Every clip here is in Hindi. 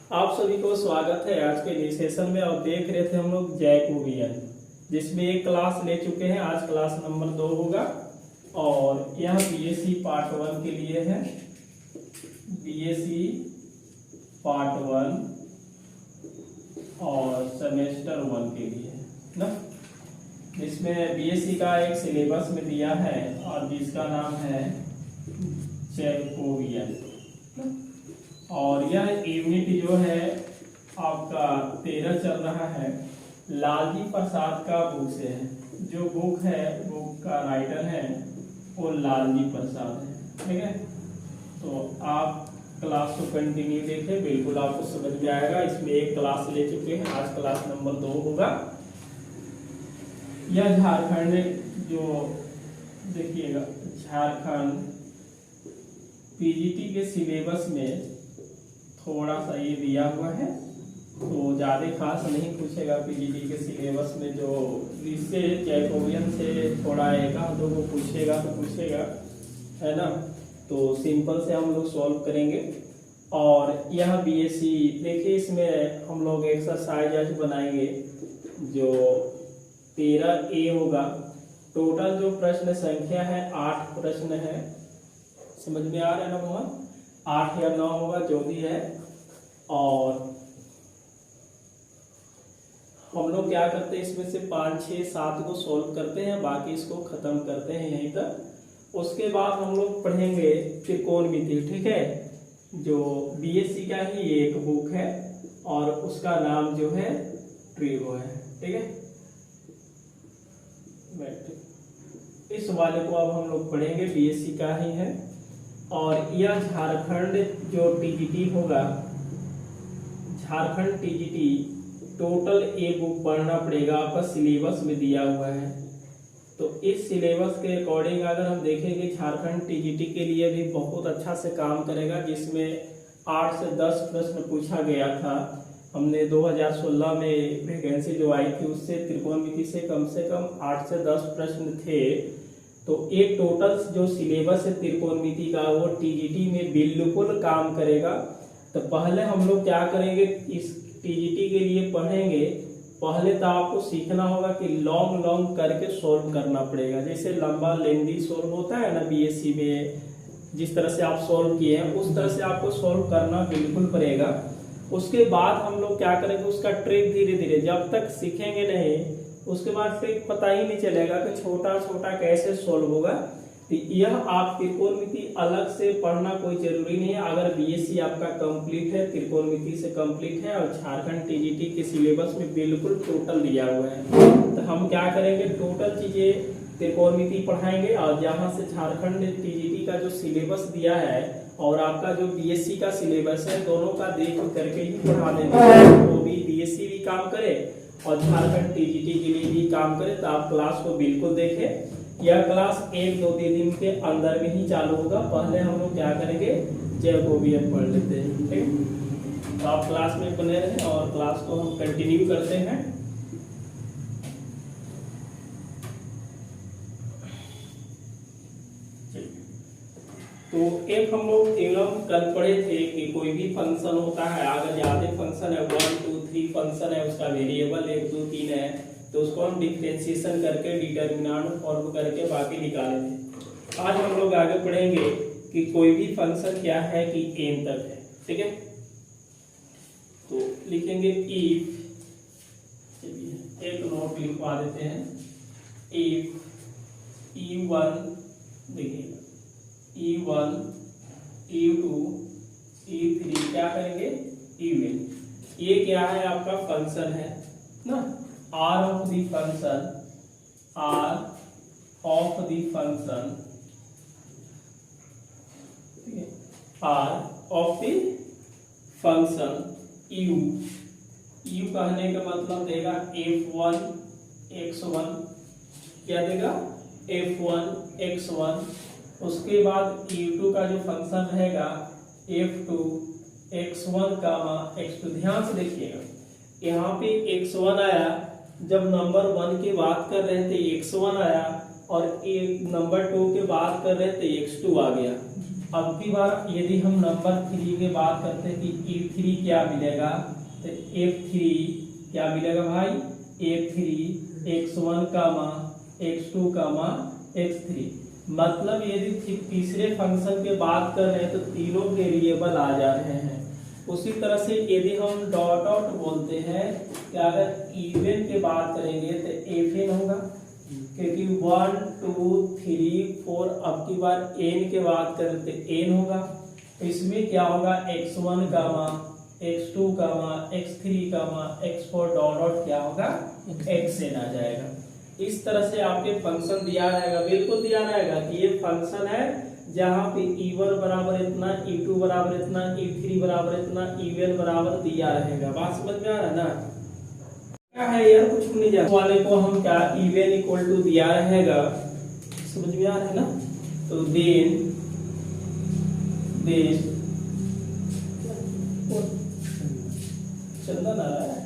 आप सभी को स्वागत है आज के इस सेशन में। और देख रहे थे हम लोग जैकोबियन, जिसमें एक क्लास ले चुके हैं। आज क्लास नंबर 2 होगा और यह बीएससी पार्ट 1 के लिए है। बीएससी पार्ट 1 और सेमेस्टर 1 के लिए है ना। इसमें बीएससी का एक सिलेबस में दिया है और जिसका नाम है जैकोबियन। और यह यूनिट जो है आपका 13 चल रहा है। लालजी प्रसाद का बुक से है। जो बुक है, बुक का राइटर है वो लालजी प्रसाद है। ठीक है, तो आप क्लास को कंटिन्यू देखें, बिल्कुल आपको समझ में आएगा। इसमें एक क्लास ले चुके हैं, आज क्लास नंबर 2 होगा। यह झारखंड जो देखिएगा, झारखंड पीजीटी के सिलेबस में थोड़ा सा ये दिया हुआ है, तो ज़्यादा खास नहीं पूछेगा। पीजीटी के सिलेबस में जो इससे जैकोबियन से थोड़ा एक दो को पूछेगा तो पूछेगा, है ना। तो सिंपल से हम लोग सॉल्व करेंगे। और यह बीएससी देखिए, इसमें हम लोग एक्सरसाइज आज बनाएंगे जो 13A होगा। टोटल जो प्रश्न संख्या है 8 प्रश्न है। समझ में आ रहा है ना मोहन? 8 या 9 होगा, जो भी है। और हम लोग क्या करते हैं, इसमें से 5, 6, 7 को सॉल्व करते हैं, बाकी इसको खत्म करते हैं यहीं तक। उसके बाद हम लोग पढ़ेंगे त्रिकोणमिति। ठीक है, जो बीएससी का ही एक बुक है और उसका नाम जो है ट्रिगो है। ठीक है, इस वाले को अब हम लोग पढ़ेंगे, बीएससी का ही है। और यह झारखंड जो टीजीटी होगा, Jharkhand TGT total a book पढ़ना पड़ेगा, आपका सिलेबस में दिया हुआ है। तो इस सिलेबस के अकॉर्डिंग अगर हम देखेंगे, झारखंड टीजीटी के लिए भी बहुत अच्छा से काम करेगा, जिसमें 8 से 10 प्रश्न पूछा गया था। हमने 2016 में वैकेंसी जो आई थी उससे त्रिकोणमिति से कम 8 से 10 प्रश्न थे। तो एक टोटल जो सिलेबस है त्रिकोणमिति का, वो टीजीटी में बिल्कुल काम करेगा। तो पहले हम लोग क्या करेंगे, इस टीजीटी के लिए पढ़ेंगे। पहले तो आपको सीखना होगा कि लॉन्ग करके सोल्व करना पड़ेगा। जैसे लंबा लेंदी सोल्व होता है ना बीएससी में, जिस तरह से आप सोल्व किए हैं उस तरह से आपको सोल्व करना बिल्कुल पड़ेगा। उसके बाद हम लोग क्या करेंगे, उसका ट्रिक धीरे धीरे, जब तक सीखेंगे नहीं उसके बाद ट्रिक पता ही नहीं चलेगा कि छोटा छोटा कैसे सोल्व होगा। तो यह आप त्रिकोणमिति अलग से पढ़ना कोई जरूरी नहीं है। अगर बीएससी आपका कंप्लीट है, त्रिकोणमिति से कंप्लीट है और झारखंड टीजीटी के सिलेबस में बिल्कुल टोटल दिया हुआ है, तो हम क्या करेंगे, टोटल चीजें त्रिकोणमिति पढ़ाएंगे। और जहां से झारखंड टीजीटी का जो सिलेबस दिया है और आपका जो बीएससी का सिलेबस है, दोनों का देख करके ही पढ़ा देंगे। वो भी बीएससी भी काम करे और झारखंड टीजीटी के लिए भी काम करे। तो आप क्लास को बिल्कुल देखें। यह क्लास 1-2 दिन के अंदर में ही चालू होगा। पहले हम लोग क्या करेंगे, जैकोबियन पढ़ लेते हैं। ठीक, तो आप क्लास में बने रहें और क्लास को हम कंटिन्यू करते हैं। तो एक हम लोग थ्योरम कल पढ़े थे कि कोई भी फंक्शन होता है, अगर ज्यादा फंक्शन है, 1, 2, 3 फंक्शन है, उसका वेरिएबल 1, 2, 3 है, तो उसको हम डिफरेंशिएशन करके डिटरमिनेंट फॉर्म करके बाकी निकालेंगे। आज हम लोग आगे पढ़ेंगे कि कोई भी फंक्शन क्या है कि n तक है। ठीक है, तो लिखेंगे इफ, चलिए एक नोट लिखवा देते हैं। इफ e1, देखिएगा e1, e2, e3 क्या करेंगे, इवन। ये क्या है, आपका फंक्शन है ना। R of the function, R of the function, R of the function U. U कहने का मतलब देगा f1 x1, क्या देगा, f1 x1। उसके बाद u2 का जो फंक्शन रहेगा f2 x1 x2। ध्यान से देखिएगा, यहाँ पे x1 आया, जब नंबर 1 की बात कर रहे थे x1 आया, और नंबर 2 की बात कर रहे थे x2 आ गया। अब की बार यदि हम नंबर 3 की बात करते हैं कि E3 क्या मिलेगा, तो F3 क्या मिलेगा भाई, F3 x1 x2 x3। मतलब यदि तीसरे फंक्शन की बात कर रहे हैं तो तीनों वेरिएबल आ जा रहे हैं। उसी तरह से यदि हम डॉट डॉट बोलते हैं कि अगर इवन की बात करेंगे तो एफएन होगा, क्योंकि 1 2 3 4 अब की बार एन की बात करें तो एन होगा। तो इसमें क्या होगा, x1 x2 x3 x4 dot dot क्या होगा, xn आ जाएगा। इस तरह से आपके फंक्शन दिया रहेगा, बिल्कुल दिया रहेगा कि ये फंक्शन है जहां पे E1 बराबर इतना, E2 बराबर इतना, E3 बराबर इतना, E1 बराबर दिया रहेगा। बात समझ में आ रहा है ना, क्या है यार, कुछ नहीं जाना वाले को हम क्या E1 इक्वल टू दिया रहेगा, समझ में आ रहा है ना। तो देन दिस चंदन आ रहा है,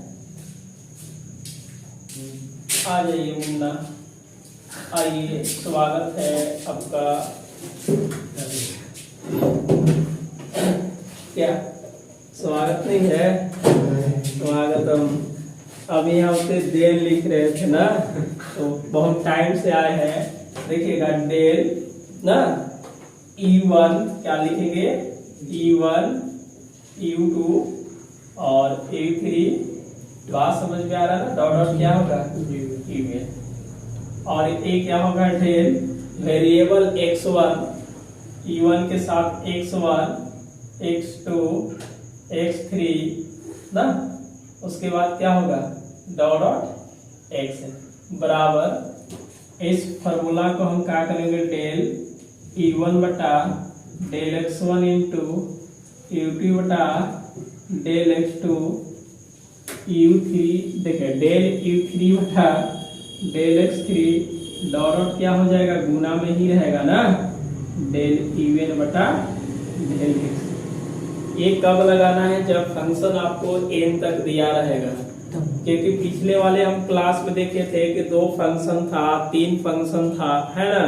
आ जाइए मुन्ना, आइए, स्वागत है आपका। क्या स्वागत नहीं है, स्वागतम। अभी हम उसे डेल लिख रहे थे ना, तो बहुत टाइम से आए हैं। देखिएगा डेल ना, E1 क्या लिखेंगे, E1 U2 और E3। बात समझ में आ रहा है ना, डॉट डॉट क्या होगा, और ये क्या होगा, डेल वेरिएबल x1 E1 के साथ x1 x2 x3 ना, उसके बाद क्या होगा, डॉट डॉट x बराबर, इस फॉर्मूला को हम क्या करेंगे, डेल E1 बटा डेल x1 इंटू U2 बटा डेल x2 U3, देखिए डेल U3 बटा डेल x3 डॉट डॉट क्या हो जाएगा, गुना में ही रहेगा ना, डेल E1 बटा डेल x। ये कब लगाना है, जब फंक्शन आपको n तक दिया रहेगा, क्योंकि पिछले वाले हम क्लास में देखे थे कि 2 फंक्शन था, 3 फंक्शन था, है ना।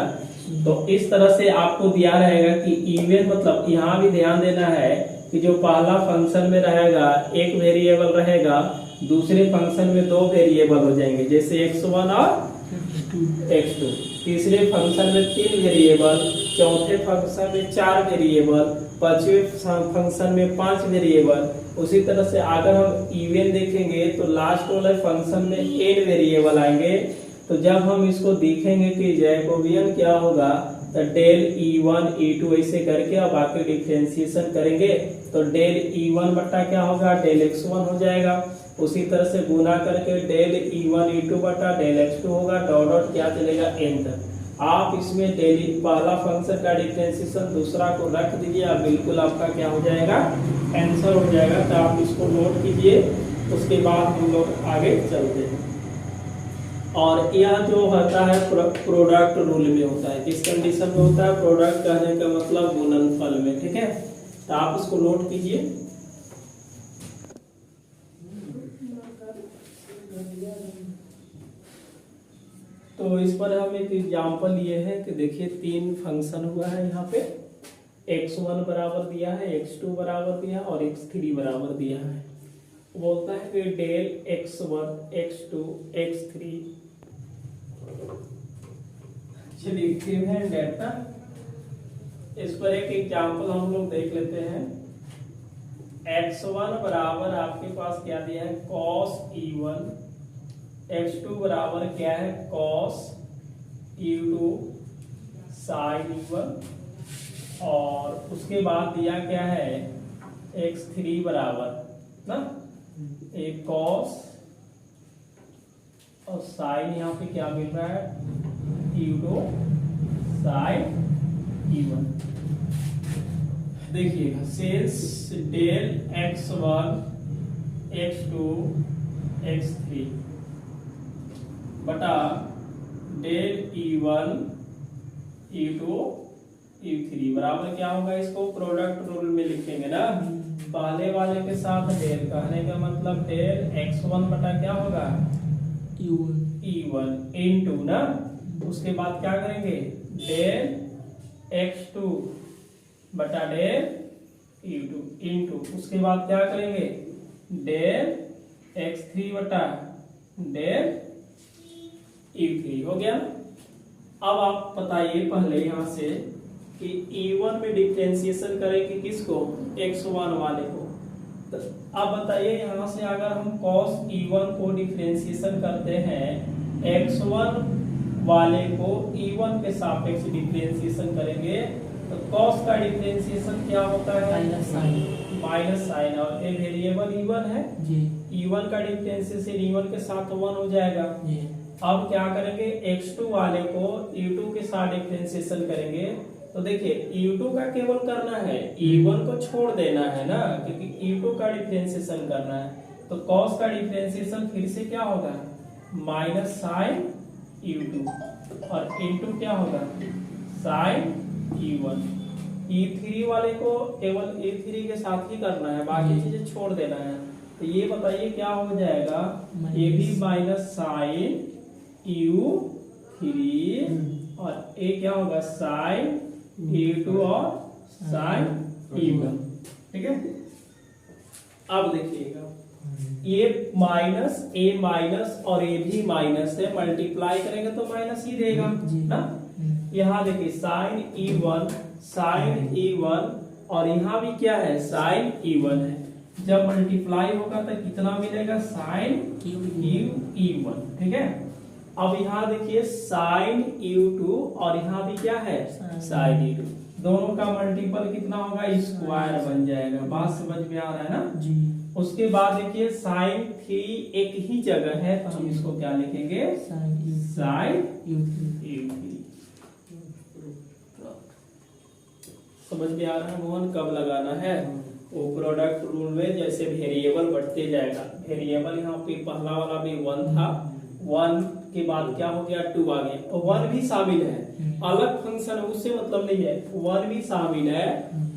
तो इस तरह से आपको दिया रहेगा कि इवन, मतलब यहाँ भी ध्यान देना है कि जो पहला फंक्शन में रहेगा एक वेरिएबल रहेगा, दूसरे फंक्शन में 2 वेरिएबल हो जाएंगे, जैसे x1 और x2। तीसरे फंक्शन में 3 वेरिएबल, चौथे फंक्शन में 4 वेरिएबल, पांचवें फंक्शन में 5 वेरिएबल। उसी तरह से अगर हम इवन देखेंगे तो लास्ट वाले फंक्शन में n वेरिएबल आएंगे। तो जब हम इसको देखेंगे कि जैकोबियन क्या होगा, तो डेल E1 E2 ऐसे करके अब आके डिफरेंशिएशन करेंगे तो डेल E1 बटा क्या होगा, डेल x1 हो जाएगा। उसी तरह से गुना करके डेल E1 E2 बटा डेल x2 होगा, डॉट डॉट क्या चलेगा, n तक। आप इसमें डेल पहला फंक्शन का डिफरेंशिएशन दूसरा को रख दीजिए, बिल्कुल आपका क्या हो जाएगा, आंसर हो जाएगा। तो आप इसको नोट कीजिए, उसके बाद हम लोग आगे चलते हैं। और यह जो होता है प्रोडक्ट रूल में होता है, किस कंडीशन में होता है, प्रोडक्ट कहने का मतलब गुणनफल में, ठीक है। तो आप इसको नोट कीजिए। तो इस पर हम एक एग्जांपल लिए हैं कि देखिए 3 फंक्शन हुआ है यहाँ पे, x1 बराबर दिया है, x2 बराबर दिया है और x3 बराबर दिया है। बोलता है कि डेल x1 x2 x3, चलिए गिवन डेटा। इस पर एक एग्जांपल हम लोग देख लेते हैं। x1 बराबर आपके पास क्या दिया है, cos E1, x2 बराबर क्या है, cos U2 sin E1, और उसके बाद दिया क्या है, x3 बराबर ना एक cos और sin, यहाँ पे क्या मिल रहा है, U2 sin E1। देखिएगा since del x1 x2 x3 बटा डेल E1 E2 E3 बराबर क्या होगा, इसको प्रोडक्ट रूल में लिखेंगे ना, पहले वाले के साथ डेल, कहने का मतलब डेल x1 बटा क्या होगा, E1 इनटू ना, उसके बाद क्या करेंगे, डेल x2 बटा डेल u2 इंटू उसके बाद क्या करेंगे डेल x3 बटा डेल u3 हो गया। अब आप बताइए पहले यहां से कि e1 में डिफरेंशिएशन करेंगे किसको x1 वाले को। तो अब बताइए यहां से अगर हम cos e1 को डिफरेंशिएशन करते हैं x1 वाले को e1 के सापेक्ष डिफरेंशिएशन करेंगे तो cos का डिफरेंशिएशन क्या होता है माइनस साइन और ये वेरिएबल e1 है जी। e1 का डिफरेंशिएशन e1 के साथ 1 हो जाएगा जी। अब क्या करेंगे x2 वाले को u2 के साथ डिफरेंशिएशन करेंगे तो देखिए u2 का केवल करना है e1 को छोड़ देना है ना क्योंकि u2 का डिफरेंशिएशन करना है। तो cos का डिफरेंशिएशन फिर से क्या होगा माइनस साइन u2 और इनटू क्या होगा साइन e1। e3 वाले को केवल e3 के साथ ही करना है बाकी चीजें छोड़ देना है। तो ये बताइए क्या हो जाएगा ये भी माइनस साइन u3 और ये क्या होगा साइन u2 और साइन e1। ठीक है। अब देखिएगा ये माइनस a माइनस और ये भी माइनस है मल्टीप्लाई करेंगे तो माइनस ही देगा ना। यहाँ देखिए साइन e1 और यहाँ भी क्या है साइन e1 है। जब मल्टीप्लाई होगा तो कितना मिलेगा साइन e1। ठीक है। अब यहाँ देखिए साइन u2 और यहाँ भी क्या है साइन e2 दोनों का मल्टीपल कितना होगा स्क्वायर बन जाएगा। बात समझ में आ रहा है ना जी। उसके बाद देखिए साइन 3 एक ही जगह है तो हम इसको क्या लिखेंगे साइन u3। समझ में आ रहा है मोहन कब लगाना है वो प्रोडक्ट रूल में जैसे वेरिएबल बढ़ते जाएगा। वेरिएबल यहाँ पे पहला वाला भी 1 था 1 के बाद क्या हो गया 2 आ गया और 1 भी शामिल है अलग फंक्शन है उससे मतलब नहीं है 1 भी शामिल है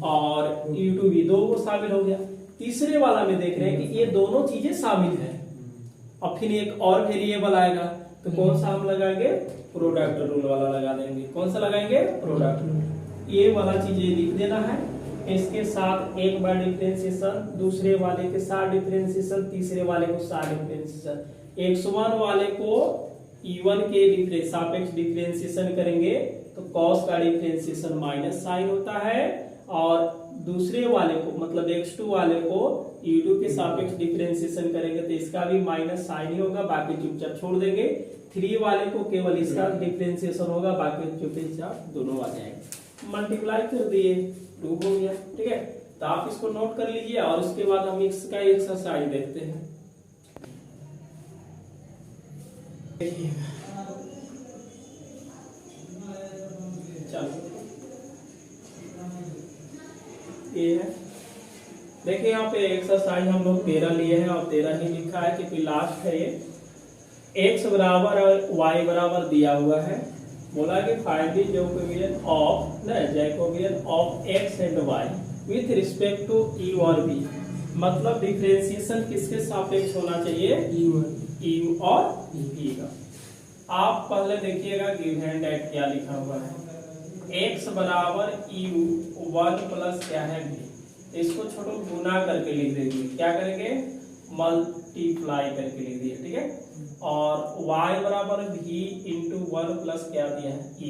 और u2 भी दो शामिल हो गया। तीसरे वाला में देख रहे हैं कि ये दोनों चीजें शामिल है। अब फिर एक और वेरिएबल आएगा तो कौन सा हम लगाएंगे प्रोडक्ट रूल वाला लगा देंगे। कौन सा लगाएंगे प्रोडक्ट रूल। ये वाला चीजें लिख देना है इसके साथ एक बार डिफरेंशिएशन दूसरे वाले के साथ डिफरेंशिएशन तीसरे वाले को साथ डिफरेंशिएशन। x1 वाले को e1 के सापेक्ष डिफरेंशिएशन करेंगे तो cos का डिफरेंशिएशन माइनस साइन होता है और दूसरे वाले को मतलब x2 वाले को e2 के सापेक्ष डिफरेंशिएशन करेंगे तो इसका भी माइनस साइन ही होगा बाकी चुपचाप छोड़ देंगे। 3 वाले को केवल इसका डिफरेंशिएशन होगा बाकी चुपचाप दोनों आ जाएंगे। मल्टीप्लाई कर दिए 2 हो गया। ठीक है। तो आप इसको नोट कर लीजिए और उसके बाद हम इसका एक्सरसाइज देखते हैं। चलो ये है देखिए यहाँ पे एक्सरसाइज हम लोग 13 लिए हैं और 13 ही लिखा है क्योंकि लास्ट है ये। x बराबर और y बराबर दिया हुआ है बोला कि find the Jacobian of x and y with respect to e और b। मतलब डिफरेंशिएशन किसके सापेक्ष होना चाहिए e और b का। आप पहले देखिएगा गिवन दैट क्या लिखा हुआ है x बराबर u1 प्लस क्या है b। इसको छोड़ो गुना करके लिख देंगे क्या करेंगे मल्टीप्लाई करके लिख दिया। ठीक है। और y बराबर v इंटू 1 प्लस क्या दिया है u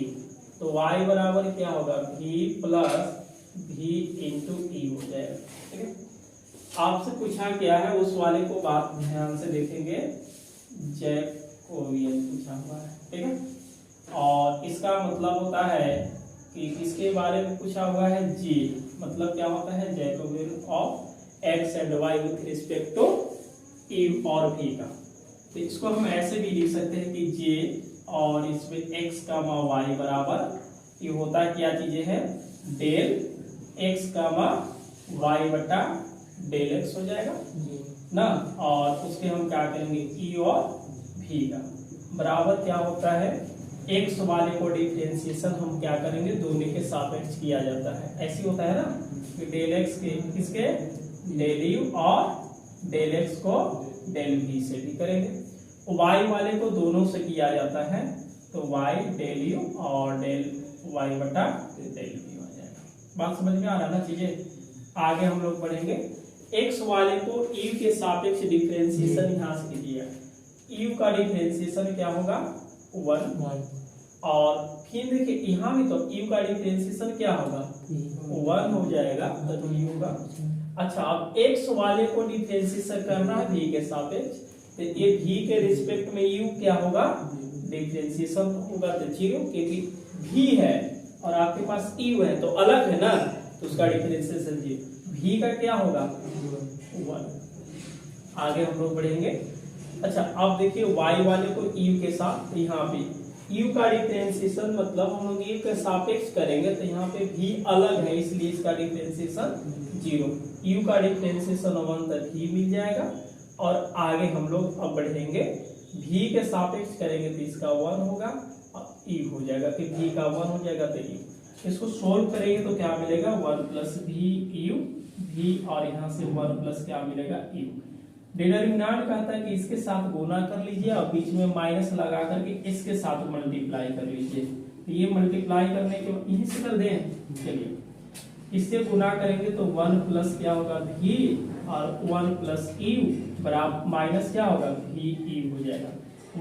तो y बराबर क्या होगा v plus v into e हो जाएगा। ठीक है। आपसे पूछा क्या है उस वाले को बात ध्यान से देखेंगे जैकोबियन पूछा हुआ है। ठीक है। और इसका मतलब होता है कि किसके बारे में पूछा हुआ है g मतलब क्या होता है Jacobian of x and y with respect to e और v का। तो इसको हम ऐसे भी लिख सकते हैं कि j और इसमें x कामा y बराबर ये होता है क्या चीजें हैं डेल x कामा y बटा डेल x हो जाएगा ना। और उसके हम क्या करेंगे e और v का बराबर क्या होता है x वाले को डिफरेंशिएशन हम क्या करेंगे दोनों के सापेक्ष किया जाता है। ऐसी होता है ना कि डेल x के किसके डेल u और डेल x को डेल v से भी करेंगे। y वाले को दोनों से किया जाता है तो y डेल u और डेल y बटा डेल v हो जाएगा। बात समझ में आ रहा ना चीजें। आगे हम लोग बढ़ेंगे। x वाले को u के सापेक्ष डिफरेंशिएशन यहाँ से कीजिए। u का डिफरेंशिएशन क्या होगा 1 और फिर देखिए यहाँ भी तो u का डिफरेंशिएशन क्या होगा 1 हो जाएगा तो u होगा। अच्छा अब x वाले को डिफरेंशिएशन करना है v के सापेक्ष, तो ये v के रिस्पेक्ट में u क्या होगा डिफरेंशिएशन होगा तो 0, क्योंकि v है और आपके पास u है तो अलग है ना, तो उसका डिफरेंशिएशन 0। v का क्या होगा 1। आगे हम लोग बढ़ेंगे। अच्छा अब देखिए y वाले को u के साथ, तो यहाँ पे u का डिफरेंशिएशन मतलब हम लोग u के सापेक्ष करेंगे तो यहाँ पे v अलग है इसलिए इसका डिफरेंशिएशन 0। u का डिफरेंशिएशन 1 तक v मिल जाएगा। और आगे हम लोग अब बढ़ेंगे, v के सापेक्ष करेंगे तो इसका 1 होगा और u हो जाएगा, कि v का 1 हो जाएगा तो u। इसको सोल्व करेंगे तो क्या मिलेगा 1 प्लस v u v और यहाँ से 1 प्लस क्या मिलेगा u। डिटरमिनेंट कहता है कि इसके साथ गुना कर लीजिए और बीच में माइनस लगा करके इसके साथ मल्टीप्लाई कर लीजिए। तो ये मल्टीप्लाई करने के बाद यही से कर दें, चलिए इससे गुना करेंगे तो 1 प्लस क्या होगा v और 1 प्लस u बराबर माइनस क्या होगा v u हो जाएगा।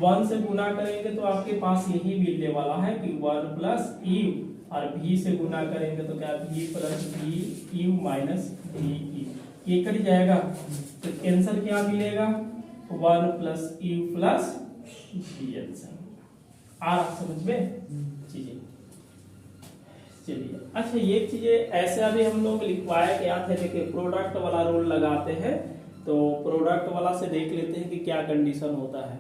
1 से गुना करेंगे तो आपके पास यही मिलने वाला है कि 1 प्लस u और v से गुना करेंगे तो क्या v plus v u minus v u, ये कट जाएगा तो आंसर क्या मिलेगा 1 plus u plus v answer. आ रहा समझ में चीजें। चलिए अच्छा ये चीजें ऐसे अभी हम लोग लिखवाया क्या थे, देखिए प्रोडक्ट वाला रूल लगाते हैं तो प्रोडक्ट वाला से देख लेते हैं कि क्या कंडीशन होता है।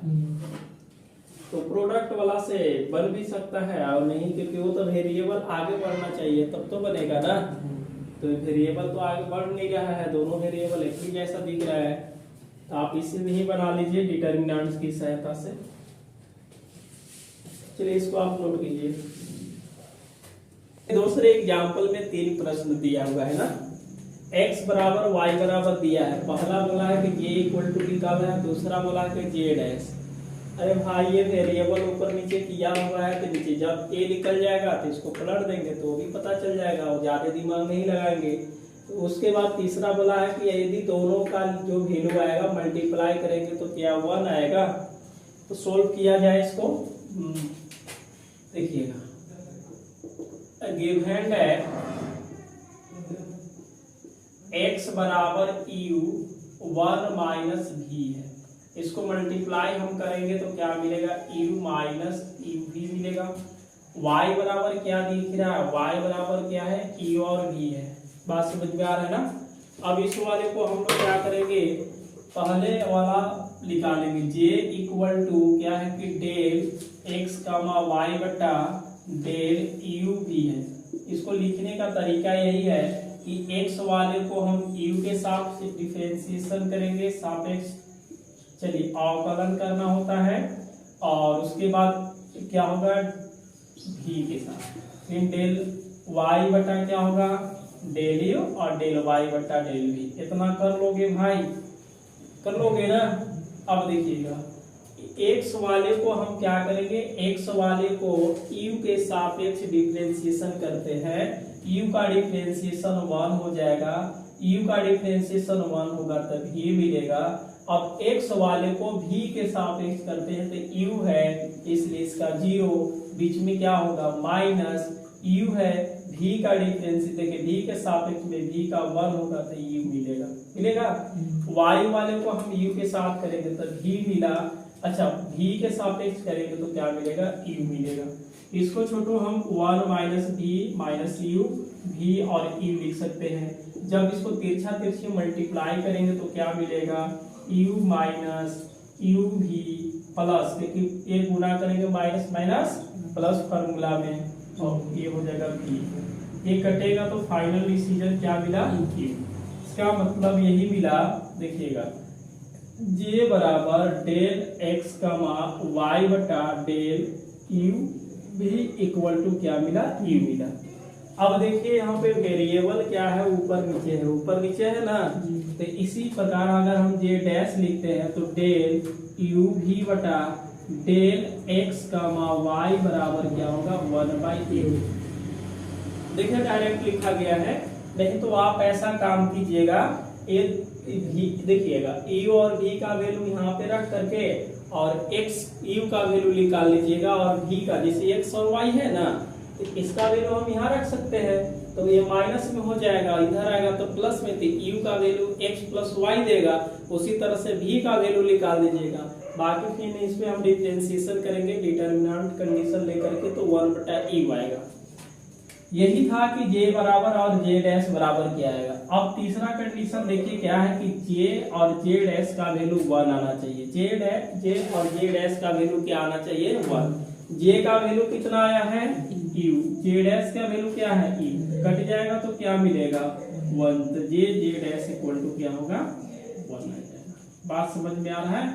तो प्रोडक्ट वाला से बन भी सकता है और नहीं, क्योंकि वो तो वेरिएबल आगे बढ़ना चाहिए तब तो बनेगा ना। तो वेरिएबल तो आगे बढ़ नहीं रहा है, दोनों वेरिएबल एक ही जैसा दिख रहा है, तो आप इसे भी बना लीजिए डिटरमिनेंट्स की सहायता से। चलिए इसको आप नोट कीजिए। दूसरे एग्जाम्पल में 3 प्रश्न दिया हुआ है ना, x बराबर y बराबर दिया है। पहला बोला है कि j इक्वल टू निकालना है, दूसरा बोला है कि j डैश। अरे भाई ये वेरिएबल ऊपर नीचे किया हुआ है तो नीचे जब a निकल जाएगा तो इसको पलट देंगे तो भी पता चल जाएगा और ज्यादा दिमाग नहीं लगाएंगे। तो उसके बाद तीसरा बोला है कि यदि दोनों का जो वैल्यू आएगा मल्टीप्लाई करेंगे तो क्या 1 आएगा। तो सोल्व किया जाए इसको। देखिएगा गिवन है x बराबर u 1 माइनस v है, इसको मल्टीप्लाई हम करेंगे तो क्या मिलेगा u माइनस u v मिलेगा। y बराबर क्या दिख रहा है, y बराबर क्या है u और v है। बात समझ में आ रहा है ना। अब इस वाले को हम लोग क्या करेंगे, पहले वाला निकालेंगे j इक्वल टू क्या है कि डेल x कामा y बटा डेल u v है। इसको लिखने का तरीका यही है कि x वाले को हम u के साथ डिफरेंशिएशन करेंगे सापेक्ष, चलिए अवकलन करना होता है और उसके बाद क्या होगा v के साथ, फिर डेल y बटा क्या होगा डेल u और डेल y बटा डेल v। इतना कर लोगे भाई, कर लोगे ना। अब देखिएगा x वाले को हम क्या करेंगे, x वाले को u के सापेक्ष डिफरेंशिएशन करते हैं, u का डिफरेंशिएशन 1 हो जाएगा, u का डिफरेंशिएशन 1 होगा तब ये मिलेगा। अब x वाले को v के सापेक्ष करते हैं तो u है इसलिए इसका 0, बीच में क्या होगा माइनस u है, v का डिफरेंशिएशन देखिए v के सापेक्ष में v का 1 होगा तो u मिलेगा। y वाले को हम u के साथ करेंगे तो v मिला। अच्छा v के सापेक्ष करेंगे तो क्या मिलेगा u मिलेगा। इसको छोटो हम 1 minus v minus u v और u लिख सकते हैं। जब इसको तिरछा तिरछी मल्टीप्लाई करेंगे तो क्या मिलेगा u minus u v plus, क्योंकि ये गुना करेंगे माइनस माइनस प्लस फार्मूला में और ये हो जाएगा v, ये कटेगा तो फाइनल डिसीजन क्या मिला q। इसका मतलब यही मिला, देखिएगा j बराबर डेल x कामा y बटा del u v equal to क्या मिला u मिला। अब देखिए यहाँ पे वेरिएबल क्या है ऊपर नीचे है, ऊपर नीचे है ना, तो इसी प्रकार अगर हम j डैश लिखते हैं तो डेल u v बटा डेल x कामा y बराबर क्या होगा 1/a। देखिए डायरेक्ट लिखा गया है, नहीं तो आप ऐसा काम कीजिएगा, देखिएगा यू और v का वैल्यू यहाँ पे रख करके और x u का वैल्यू निकाल लीजिएगा और v का, जैसे x और y है ना, तो इसका वैल्यू हम यहाँ रख सकते हैं, तो ये माइनस में हो जाएगा, इधर आएगा तो प्लस में, तो u का वैल्यू x प्लस y देगा। उसी तरह से v का वैल्यू निकाल दीजिएगा। बाकी फिर इसमें हम डिफरेंशिएशन करेंगे डिटरमिनेंट कंडीशन लेकर के, तो 1/u आएगा। यही था कि j बराबर और j डैश बराबर क्या आएगा। अब तीसरा कंडीशन देखिए क्या है कि j और j डैश का वैल्यू 1 आना चाहिए। j और j डैश का वैल्यू क्या आना चाहिए, 1। j का वैल्यू कितना आया है, u, j डैश का वैल्यू क्या है, e, कट जाएगा तो क्या मिलेगा, 1। तो j डैश इक्वल टू क्या होगा, 1 आ जाएगा। बात समझ में आ रहा है।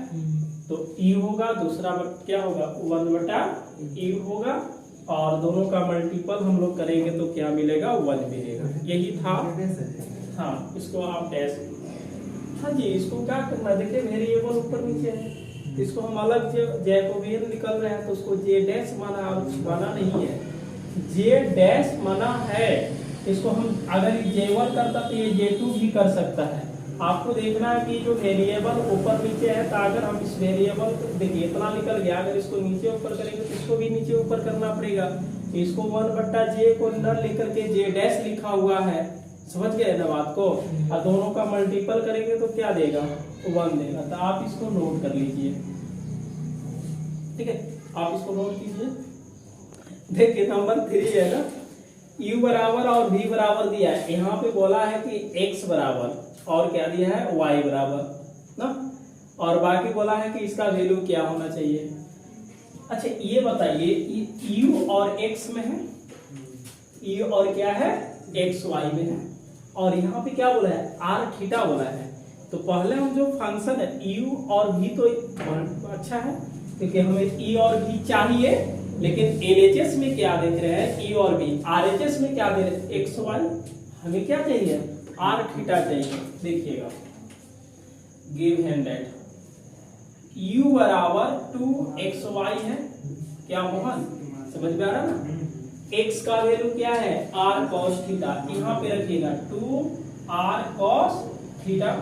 तो e होगा, दूसरा क्या होगा, 1/e होगा, और दोनों का मल्टीपल हम लोग करेंगे तो क्या मिलेगा, 1 मिलेगा। यही था। हाँ, इसको आप डैश, हाँ जी, इसको क्या करना है, देखिए वेरिएबल ऊपर नीचे है, इसको हम अलग जैकोबियन निकल रहे हैं तो उसको जे डैश माना नहीं है, जे डैश माना है। इसको हम अगर J1 करता तो ये J2 भी कर सकता है। आपको देखना है कि जो वेरिएबल ऊपर नीचे है, तो अगर हम इस वेरिएबल को देखिए इतना निकल गया, अगर इसको नीचे ऊपर करेंगे तो इसको भी नीचे ऊपर करना पड़ेगा। इसको 1/j को अंदर लेकर के j डैश लिखा हुआ है, समझ गए ना बात को। और दोनों का मल्टीपल करेंगे तो क्या देगा, 1 देगा। तो आप इसको नोट कर लीजिए, ठीक है, आप इसको नोट कीजिए। देखिए नंबर 3 है ना, u बराबर और v बराबर दिया है, यहाँ पे बोला है कि x बराबर और क्या दिया है, y बराबर ना, और बाकी बोला है कि इसका वैल्यू क्या होना चाहिए। अच्छा ये बताइए, u और x में है, u और क्या है, x y में है, और यहाँ पे क्या बोला है, r थीटा बोला है। तो पहले हम जो फंक्शन है u और v तो अच्छा है, क्योंकि हमें e और v चाहिए, लेकिन LHS में क्या देख रहे हैं, e और v। RHS में क्या दे रहे हैं, x y। हमें क्या चाहिए, r थीटा चाहिए। देखिएगा गिव हैंड दैट u बराबर 2xy है, क्या मोहन समझ में आ रहा ना। x का वैल्यू क्या है, r cos थीटा, यहाँ पे रखिएगा 2r cos थीटा।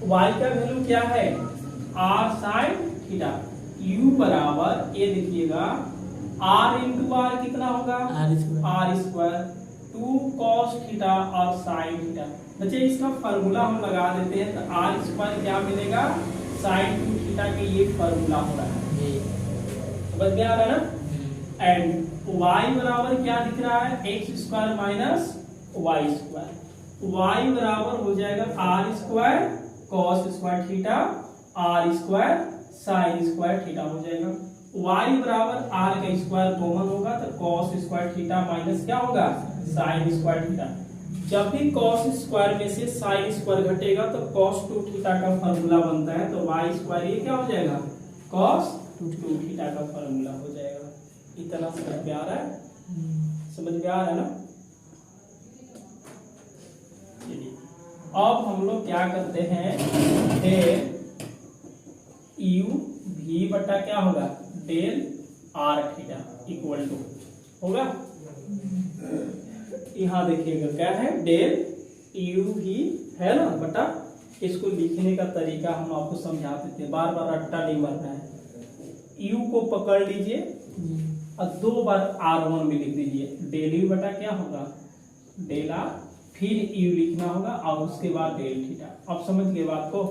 y का वैल्यू क्या है, r sin थीटा। u बराबर ये देखिएगा r इंटू आर कितना होगा, r स्क्वायर, 2 cos थीटा और sin थीटा। बच्चे इसका फार्मूला हम लगा देते हैं, तो r स्क्वायर क्या मिलेगा, sin 2 थीटा के ये फार्मूला हो रहा है, समझ में आ रहा है ना। एंड y बराबर क्या दिख रहा है, x square minus y square. y बराबर हो जाएगा r square cos square theta, r square sin square theta हो जाएगा। y बराबर r का स्क्वायर कॉमन होगा, तो cos स्क्वायर थीटा माइनस क्या होगा, sin स्क्वायर थीटा। जब भी cos स्क्वायर में से sin स्क्वायर घटेगा तो cos 2 थीटा का फार्मूला बनता है, तो y स्क्वायर ये क्या हो जाएगा, cos 2 थीटा का फार्मूला हो जाएगा। इतना समझ में आ रहा है, समझ में आ रहा है ना। चलिए अब हम लोग क्या करते हैं, डेल u v बटा क्या होगा, del r theta equal to होगा, यहाँ देखिएगा क्या है, डेल u v है ना बटा। इसको लिखने का तरीका हम आपको समझा देते हैं, बार बार रट्टा नहीं मारना है। u को पकड़ लीजिए और 2 बार r1 में लिख दीजिए, डेल u बटा क्या होगा, डेल r, फिर u लिखना होगा और उसके बाद डेल थीटा। अब समझ गए बात को।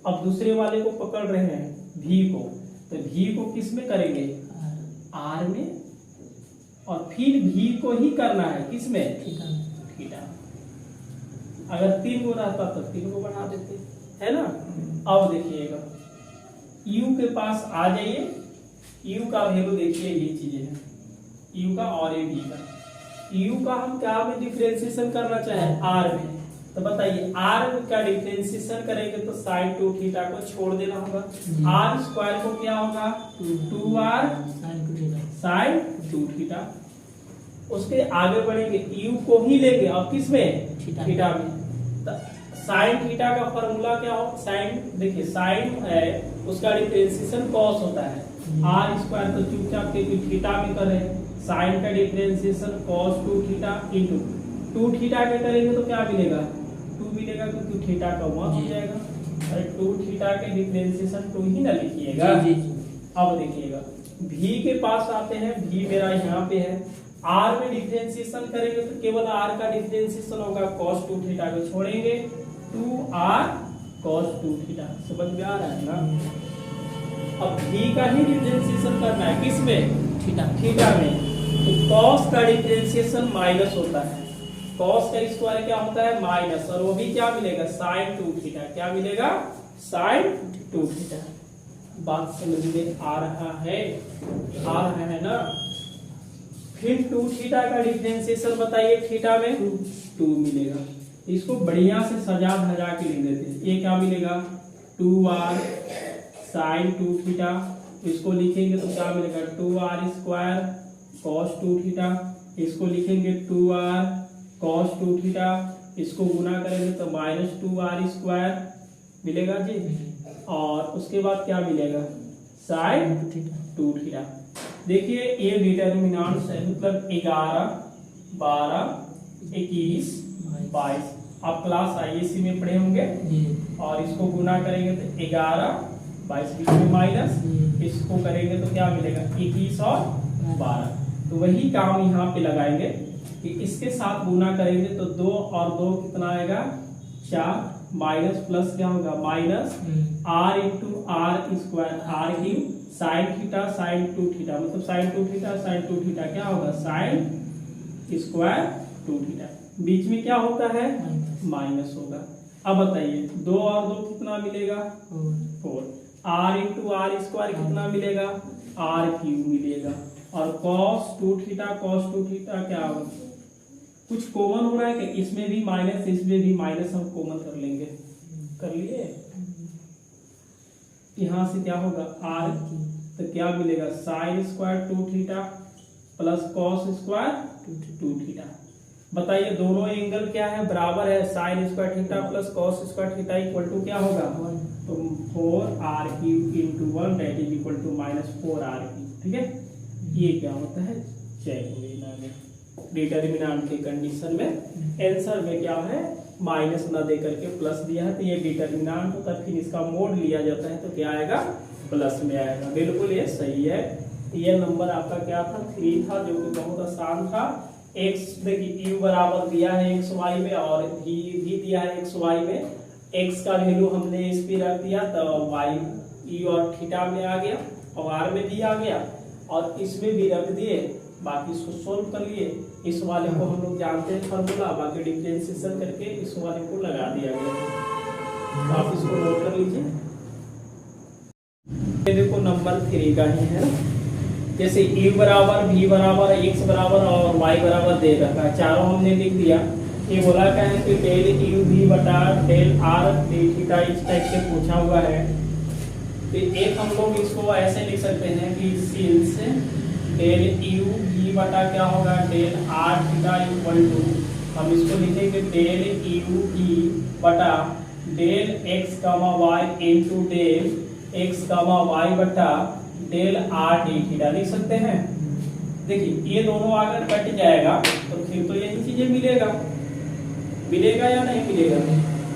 अब दूसरे वाले को पकड़ रहे हैं v को, तो v को किस में करेंगे, r में, और फिर v को ही करना है किस में, थीटा। अगर 3 गो रहता तो 3 गो बना देते, है ना। अब देखिएगा u के पास आ जाइए, u का वैल्यू देखिए, ये चीजें हैं u का और ये v का। u का हम क्या में डिफरेंशिएशन करना चाहें, r में, तो बताइए r का डिफरेंशिएशन करेंगे तो sin 2 थीटा को छोड़ देना होगा, r स्क्वायर को क्या होगा, 2r sin 2 थीटा। उसके आगे बढ़ेंगे, u को ही लेंगे और किस में, थीटा में। sin थीटा का फॉर्मूला क्या हो, sin, देखिए sin है उसका डिफरेंशिएशन cos होता है, r स्क्वायर तो चुपचाप के थीटा में करे, साइन का differentiation cos 2 theta into 2 theta के करेंगे तो क्या मिलेगा 2 मिलेगा, क्योंकि थीटा का 1 हो जाएगा। अरे 2 थीटा के डिफरेंशिएशन 2 ही ना लिखिएगा। जी। अब देखिएगा v के पास आते हैं, v मेरा यहाँ पे है, r में डिफरेंशिएशन करेंगे तो केवल r का डिफरेंशिएशन होगा, cos 2 थीटा को छोड़ेंगे 2r cos 2 थीटा। समझ में आ रहा है ना। अब v का ही डिफरेंशिएशन करना है, किस में थीटा में, तो cos का डिफरेंशिएशन माइनस होता है, cos का स्क्वायर क्या होता है माइनस, और वो भी क्या मिलेगा sin 2 थीटा, क्या मिलेगा sin 2 थीटा। बात समझ में आ रहा है ना। फिर 2 थीटा का डिफरेंशिएशन बताइए, थीटा में 2 मिलेगा। इसको बढ़िया से सजा धजा के लिख देते हैं। ये क्या मिलेगा 2r sin 2 थीटा, इसको लिखेंगे तो क्या मिलेगा 2r स्क्वायर cos 2 थीटा, इसको लिखेंगे 2r cos 2 थीटा, इसको गुना करेंगे तो माइनस 2r स्क्वायर मिलेगा जी। और उसके बाद क्या मिलेगा sin 2 थीटा। देखिए ये डिटर्मिनेंट्स है, मतलब 11, 12, 21, 22 आप क्लास आईएससी में पढ़े होंगे। और इसको गुना करेंगे तो 11, 22 बीच में माइनस, इसको करेंगे तो क्या मिलेगा 21 और 12। तो वही काम यहाँ पे लगाएंगे कि इसके साथ गुना करेंगे तो 2 और 2 कितना आएगा 4, माइनस प्लस क्या होगा minus r into R square, R की साइन थीटा साइन 2 थीटा, मतलब साइन 2 थीटा साइन 2 थीटा क्या होगा साइन स्क्वायर 2 थीटा। बीच में क्या होता है माइनस होगा। अब बताइए 2 और 2 कितना मिलेगा 4, r इंटू आर स्क्वायर कितना मिलेगा r क्यूब मिलेगा, और cos 2 थीटा क्या होगा, कुछ कॉमन हो रहा है कि इसमें भी माइनस इसमें भी माइनस, हम कॉमन कर लेंगे, कर लिए। यहाँ से क्या होगा r, तो क्या मिलेगा साइन स्क्वायर 2 थीटा प्लस cos स्क्वायर 2 थीटा। बताइए दोनों एंगल क्या है बराबर है, sine square theta plus cos square theta equal to क्या होगा, तो 4r cube into 1 that is equal to minus 4r cube. ठीक है, ये क्या होता है चेक डिटर्मिनेंट के कंडीशन में आंसर में क्या है माइनस ना दे करके प्लस दिया है, तो ये डिटर्मिनेंट होता है, फिर इसका मोड लिया जाता है तो क्या आएगा प्लस में आएगा। बिल्कुल ये सही है। ये नंबर आपका क्या था 3 था, जो कि बहुत आसान था। x देखिए u बराबर दिया है x y में, और v भी दिया है x y में, x का वैल्यू हमने इस पे रख दिया तो y u और थीटा में आ गया, और r में भी आ गया, और इसमें भी रख दिए, बाकी इसको सोल्व कर लिए। इस वाले को हम लोग जानते हैं फार्मूला, बाकी डिफरेंशिएशन करके इस वाले को लगा दिया गया। तो आप इसको नोट कर लीजिए। ये देखो नंबर 3 का ही है, जैसे u बराबर v बराबर x बराबर और y बराबर दे रखा है, चारों हमने लिख दिया। ये बोला क्या है कि डेल u v बटा डेल r d थीटा इस टाइप से पूछा हुआ है। तो एक हम लोग इसको ऐसे लिख सकते हैं कि सिंस डेल u v बटा क्या होगा del r theta equal to, हम इसको लिखेंगे डेल u v बटा del x comma y into del x comma y बटा डेल r d थीटा लिख सकते हैं। देखिए ये दोनों अगर कट जाएगा तो फिर तो यही चीजें मिलेगा या नहीं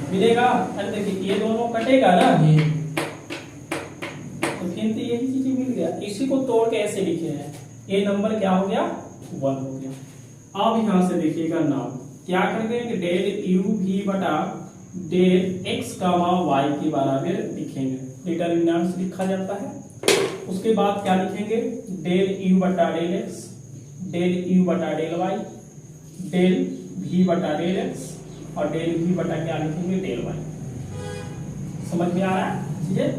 मिलेगा। अरे देखिए ये दोनों कटेगा ना, तो फिर तो यही चीजें मिल गया। इसी को तोड़ के ऐसे लिखे हैं, ये नंबर क्या हो गया 1 हो गया। अब यहां से देखिएगा नाम क्या करेंगे कि डेल u v बटा डेल x कामा y के बराबर लिखेंगे, डिटर्मिनेंट्स लिखा जाता है। उसके बाद क्या लिखेंगे डेल u बटा डेल x, डेल u बटा डेल y, डेल v बटा डेल x, और डेल v बटा क्या लिखेंगे डेल y। समझ में आ रहा है ठीक है।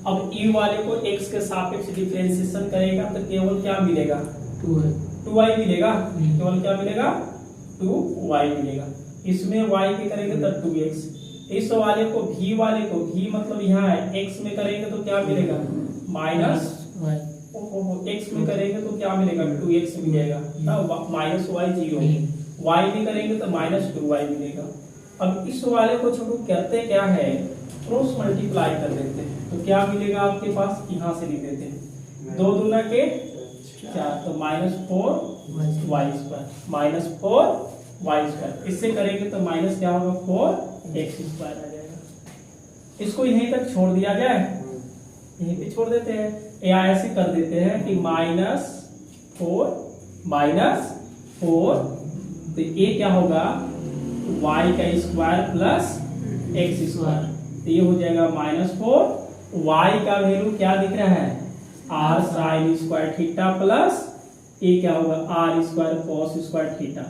अब u वाले को x के सापेक्ष डिफरेंशिएशन करेगा तो केवल क्या मिलेगा 2y मिलेगा, केवल क्या मिलेगा 2y मिलेगा। इसमें y के करेंगे तो 2x। इस वाले को v मतलब यहाँ है, x में करेंगे तो क्या मिलेगा माइनस x में करेंगे तो क्या मिलेगा 2x मिलेगा ना, माइनस y 0, y में करेंगे तो माइनस 2y मिलेगा। अब इस वाले को छोड़ो करते क्या है क्रॉस मल्टीप्लाई कर देते हैं, तो क्या मिलेगा आपके पास, यहाँ से लिख देते हैं 2 दूना के 4, तो -4 वाई स्क्वायर -4y²। इससे करेंगे तो माइनस क्या होगा 4x² आ जाएगा। इसको यहीं तक छोड़ दिया जाए, यहीं पे छोड़ देते हैं या ऐसे कर देते हैं कि -4 तो ये क्या होगा y² प्लस x²। तो ये हो जाएगा -4, y का वैल्यू क्या दिख रहा है r sin² थीटा प्लस ये क्या होगा r² cos² थीटा।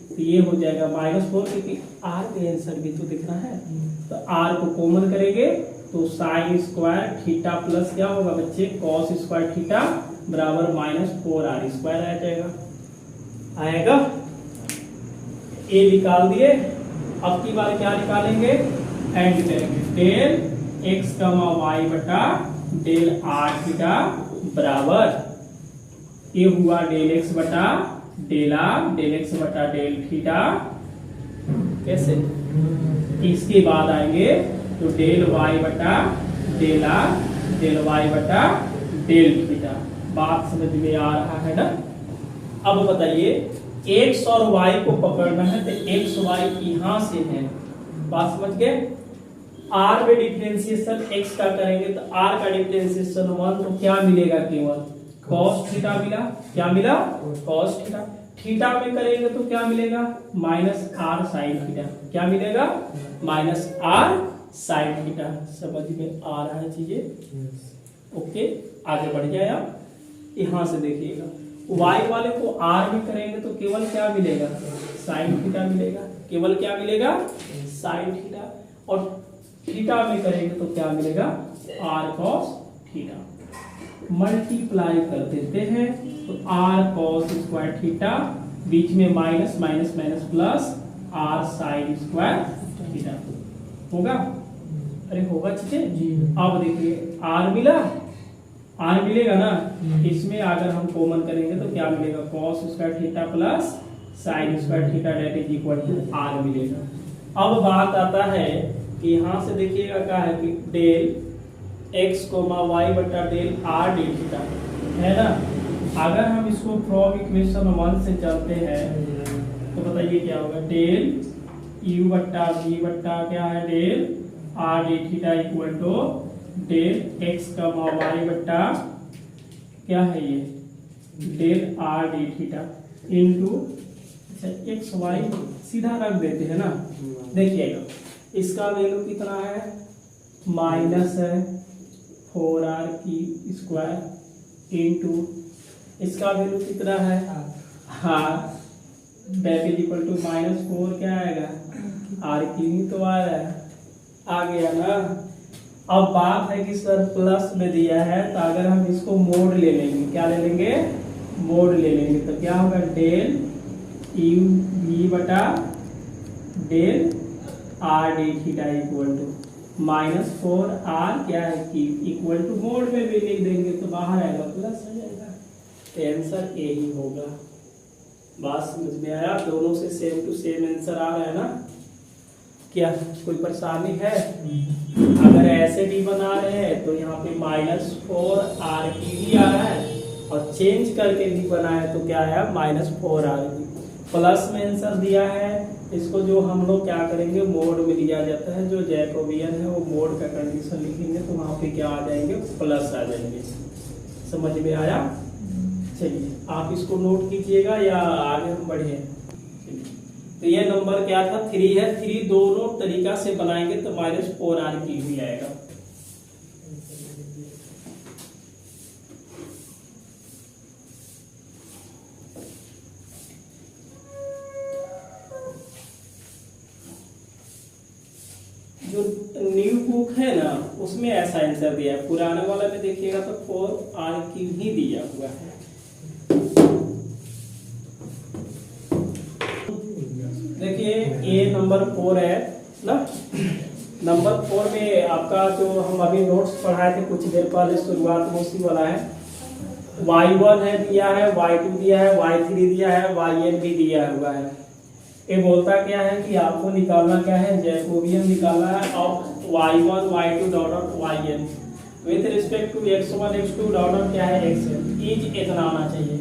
तो ये हो जाएगा -4, क्योंकि r का आंसर भी तो दिख रहा है। तो r को कॉमन करेंगे तो sin² थीटा प्लस क्या होगा बच्चे cos² थीटा बराबर -4r² आ जाएगा। आएगा ये निकाल दिए। अब की बार क्या निकालेंगे, एंड करेंगे डेल x, y बटा डेल r थीटा बराबर ये हुआ डेल x बटा डेल r, डेल x बटा डेल थीटा। कैसे, इसके बाद आएंगे तो डेल y बटा डेल r, डेल y बटा डेल थीटा। बात समझ में आ रहा है ना। अब बताइए x और y को पकड़ना है तो x y यहां से है, बात समझ गए। r में डिफरेंशिएशन x का करेंगे तो r का डिफरेंशिएशन 1, तो क्या मिलेगा केवल cos थीटा मिला। क्या मिला cos थीटा। थीटा में करेंगे तो क्या मिलेगा -r sin थीटा। क्या मिलेगा -r sin थीटा। समझ में आ रहा है चीजें। ओके आगे बढ़ जाए आप। यहां से देखिएगा y वाले को r में करेंगे तो केवल क्या मिलेगा sin थीटा मिलेगा। केवल क्या मिलेगा sin थीटा। और थीटा में करेंगे तो क्या मिलेगा r cos थीटा। मल्टीप्लाई कर देते हैं तो r cos² थीटा बीच में minus minus minus plus r sin² theta होगा। अरे होगा चीजें। अब देखिए r मिला, r मिलेगा ना। इसमें अगर हम कॉमन करेंगे तो क्या मिलेगा cos² theta plus sin² theta that is equal to r मिलेगा। अब बात आता है कि यहां से देखिएगा क्या है कि डेल x, y बटा डेल r डी थीटा है ना। अगर हम इसको फ्रॉम इक्वेशन 1 से चलते हैं तो बताइए क्या होगा डेल u बटा v बटा क्या है del r D theta equal to del x, y बटा क्या है ये del r D theta into X Y सीधा रख देते हैं ना। देखिएगा इसका वैल्यू कितना है -4r² इंटू इसका वैल्यू कितना है डेट इज इक्वल टू -4 क्या आएगा r³ तो आ रहा है, आ गया ना। अब बात है कि सर प्लस में दिया है तो अगर हम इसको मोड ले लेंगे, क्या ले लेंगे मोड ले लेंगे तो क्या होगा डेल u बटा del r D theta equal to -4r क्या है कि इक्वल टू मोड में भी लिख देंगे तो बाहर आएगा प्लस आ जाएगा। तो आंसर ए ही होगा। बात समझ में आया। दोनों से सेम टू सेम आंसर आ रहा है ना। क्या कोई परेशानी है? अगर ऐसे भी बना रहे हैं तो यहाँ पे -4r³ आ रहा है और चेंज करके भी बनाया तो क्या है -4r³ प्लस में आंसर दिया है। इसको जो हम लोग क्या करेंगे मोड में लिया जाता है, जो जैकोबियन है वो मोड का कंडीशन लिखेंगे तो वहां पे क्या आ जाएंगे प्लस आ जाएंगे। समझ में आया। चलिए आप इसको नोट कीजिएगा या आगे हम बढ़े। तो ये नंबर क्या था 3 है। 3 दोनों तरीका से बनाएंगे तो -4r³ आएगा। जो न्यू बुक है ना उसमें ऐसा आंसर दिया है, पुराने वाला में देखिएगा तो 4r³ ही दिया हुआ है। देखिए ये नंबर 4 है ना। नंबर 4 में आपका जो हम अभी नोट्स पढ़ाए थे कुछ देर पहले शुरुआत में उसी वाला है। y1 है दिया है, y2 दिया है, y3 दिया है, yn भी दिया हुआ है। ये बोलता क्या है कि आपको निकालना क्या है जैकोबियन निकालना है of y1 y2 dot yn with respect to x1 x2 dot क्या है xn। इज इतना आना चाहिए।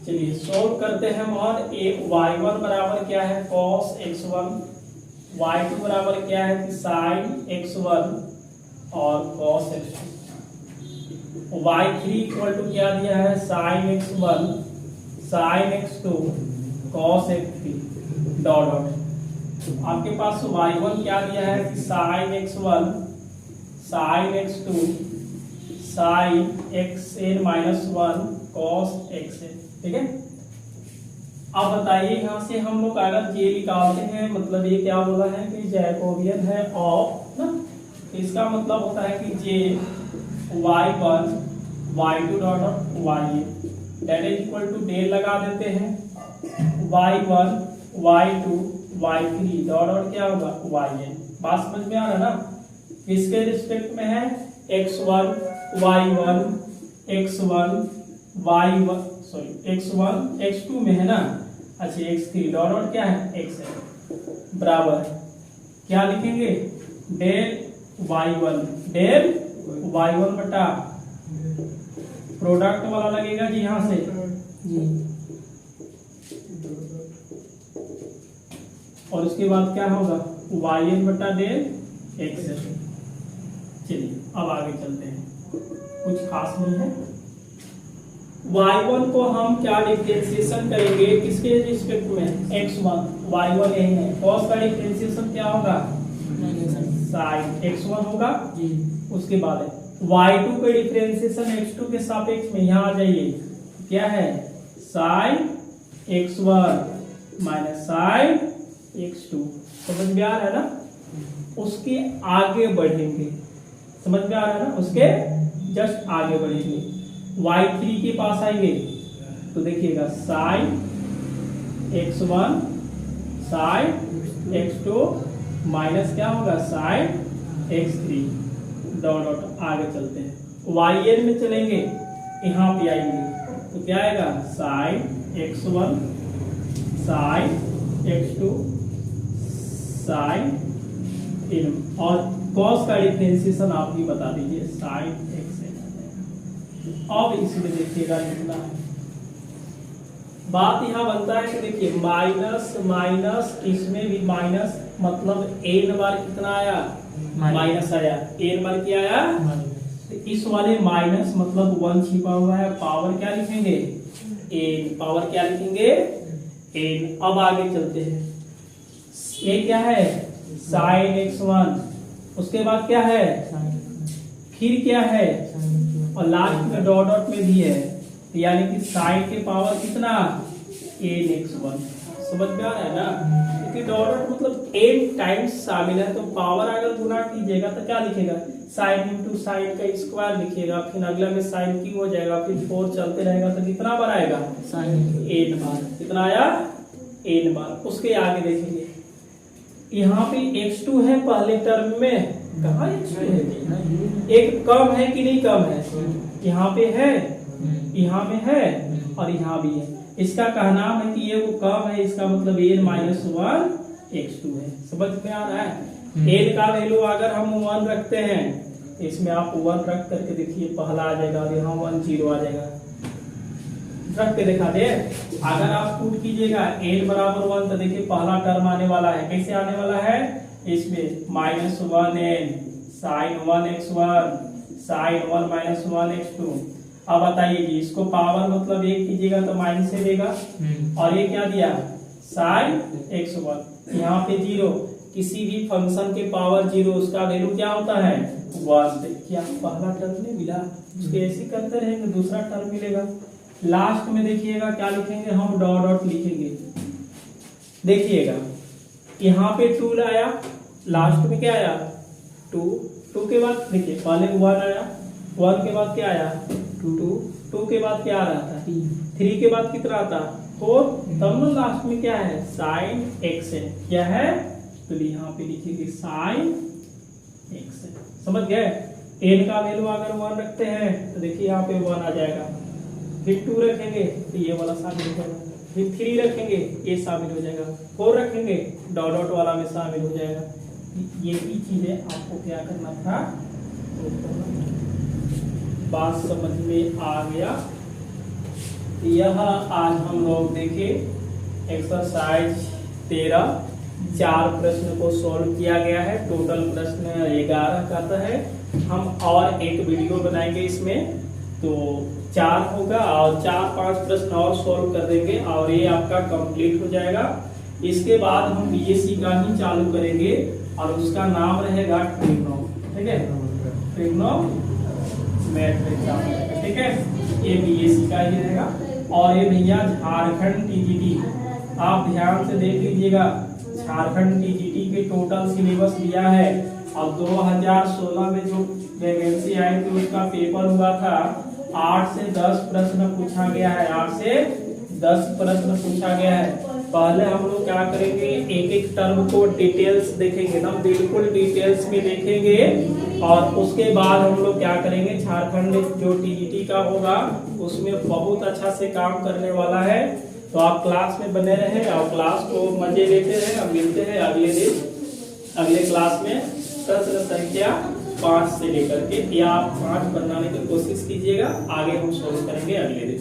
चलिए सोल्व करते हैं हम। और y1 बराबर क्या है cos x1, y2 बराबर क्या है कि sin x1 और cos x2, y3 equal to क्या दिया है sin x1 sin x2 cos x3 dot dot. आपके पास y1 क्या दिया है कि sin x1 sin x2 sin xn minus 1 cos xn, ठीक है। अब बताइए यहाँ से हम लोग अगर j निकालते हैं, मतलब ये क्या बोला है कि जैकोबियन है ऑफ ना, इसका मतलब होता है कि j y1 y2 dot yn that is equal to del लगा देते हैं y1 y2 y3 dot dot क्या होगा yn। बात समझ में आ रहा है ना। किसके रिस्पेक्ट में है x1 y1 x1 y1 sorry x1 x2 में है ना। अच्छा x3 डॉट डॉट क्या है xn बराबर क्या लिखेंगे डेल y1 बटा प्रोडक्ट वाला लगेगा जी यहाँ से जी, और उसके बाद क्या होगा yn बटा डेल xn। चलिए अब आगे चलते हैं, कुछ खास नहीं है। y1 को हम क्या डिफरेंशिएशन करेंगे किसके रिस्पेक्ट में x1, y1 यही है, cos का डिफरेंशिएशन क्या होगा sin x1 होगा जी। उसके बाद y2 का डिफरेंशिएशन x2 के सापेक्ष में, यहाँ आ जाइए क्या है sin x1 minus sin x2। समझ में आ रहा है ना। उसके आगे बढ़ेंगे, समझ में आ रहा है ना, उसके जस्ट आगे बढ़ेंगे y3 के पास आएंगे तो देखिएगा sin x1 sin x2 minus क्या होगा sin x3 डॉट डॉट। आगे चलते हैं yn में चलेंगे, यहाँ पे आएंगे तो क्या आएगा sin x1 sin x2 sin और cos का डिफरेंशिएशन आप ही बता दीजिए sin xn। अब इसमें देखिएगा कितना है, बात यहाँ बनता है कि देखिए माइनस माइनस, इसमें भी माइनस, मतलब n बार कितना आया माइनस आया, n बार क्या आया। तो इस वाले माइनस मतलब 1 छिपा हुआ है, पावर क्या लिखेंगे n, पावर क्या लिखेंगे n। अब आगे चलते हैं, ये क्या है sin x1, उसके बाद क्या है फिर क्या है और लास्ट में डॉट डॉट में भी है, यानी कि साइन के पावर कितना n x1। समझ में आ रहा है ना, क्योंकि डॉट डॉट मतलब n टाइम्स शामिल है, तो पावर अगर गुना कीजिएगा तो क्या लिखेगा साइन इंटू साइन का स्क्वायर लिखिएगा, फिर अगला में साइन क्यू हो जाएगा, फिर 4 चलते रहेगा तो कितना बार आएगा n बार, कितना आया n बार। उसके आगे देखेंगे यहाँ पे x2 है पहले टर्म में, कहाँ x2 है, एक कम है कि नहीं कम है, यहाँ पे है यहाँ में है और यहाँ भी है। इसका कहना है कि ये वो कम है, इसका मतलब n माइनस 1 x2 है। समझ में आ रहा है। n का वैल्यू अगर हम 1 रखते हैं, इसमें आप 1 रख करके देखिए पहला आ जाएगा और यहाँ 1 0 आ जाएगा, रख के दिखा दे। अगर आप पुट कीजिएगा n बराबर 1 तो देखिए पहला टर्म आने वाला है, कैसे आने वाला है, इसमें minus 1n sign 1x1 sign 1 minus 1x2। अब बताइए जी, इसको पावर मतलब 1 कीजिएगा तो माइनस से देगा, और ये क्या दिया साइन x1, यहाँ पे 0, किसी भी फंक्शन के पावर 0 उसका वैल्यू क्या होता है 1। देखिए पहला टर्म नहीं मिला, उसके ऐसे करते रहेंगे दूसरा टर्म मिलेगा। लास्ट में देखिएगा क्या लिखेंगे हम, डॉट डॉट लिखेंगे। देखिएगा यहाँ पे 2 आया, लास्ट में क्या आया 2 के बाद देखिए पहले 1 आया, 1 के बाद क्या आया 2 के बाद क्या आ रहा था 3 के बाद कितना आता 4, तब ना लास्ट में क्या है साइन xn, क्या है तो यहाँ पे लिखेंगे साइन xn। समझ गए। n का वैल्यू अगर 1 रखते हैं तो देखिए यहाँ पे 1 आ जाएगा, फिर 2 रखेंगे तो ये वाला शामिल हो जाएगा, फिर 3 रखेंगे ये शामिल हो जाएगा, 4 रखेंगे डॉट डॉट वाला में शामिल हो जाएगा। ये भी चीजें आपको क्या करना था, तो बात समझ में आ गया। यह आज हम लोग देखें एक्सरसाइज 13 4 प्रश्न को सॉल्व किया गया है। टोटल प्रश्न 11 का है। हम और एक वीडियो बनाएंगे इसमें, तो 4 होगा और 4-5 प्रश्न और सॉल्व कर देंगे और ये आपका कंप्लीट हो जाएगा। इसके बाद हम बीएससी का ही चालू करेंगे और उसका नाम रहेगा ट्रिग्नो, ठीक है, ट्रिग्नोमेट्री, ठीक है। ये बीएससी का ही रहेगा। और ये भैया झारखंड टीजीटी, आप ध्यान से देख लीजिएगा, झारखंड टीजीटी के टोटल सिलेबस दिया है और 2016 में जो वैकेंसी आई थी उसका पेपर हुआ था। 8 से 10 प्रश्न पूछा गया है, 8 से 10 प्रश्न पूछा गया है। पहले हम लोग क्या करेंगे, एक एक टर्म को डिटेल्स देखेंगे, ना बिल्कुल डिटेल्स में देखेंगे और उसके बाद हम लोग क्या करेंगे, झारखंड जो टीजीटी का होगा उसमें बहुत अच्छा से काम करने वाला है। तो आप क्लास में बने रहे और क्लास को मजे लेते रहे। अब मिलते हैं अगले दिन, अगले क्लास में प्रश्न संख्या 5 से लेकर के, या आप 5 बनाने की कोशिश कीजिएगा, आगे हम सोल्व करेंगे अगले दिन।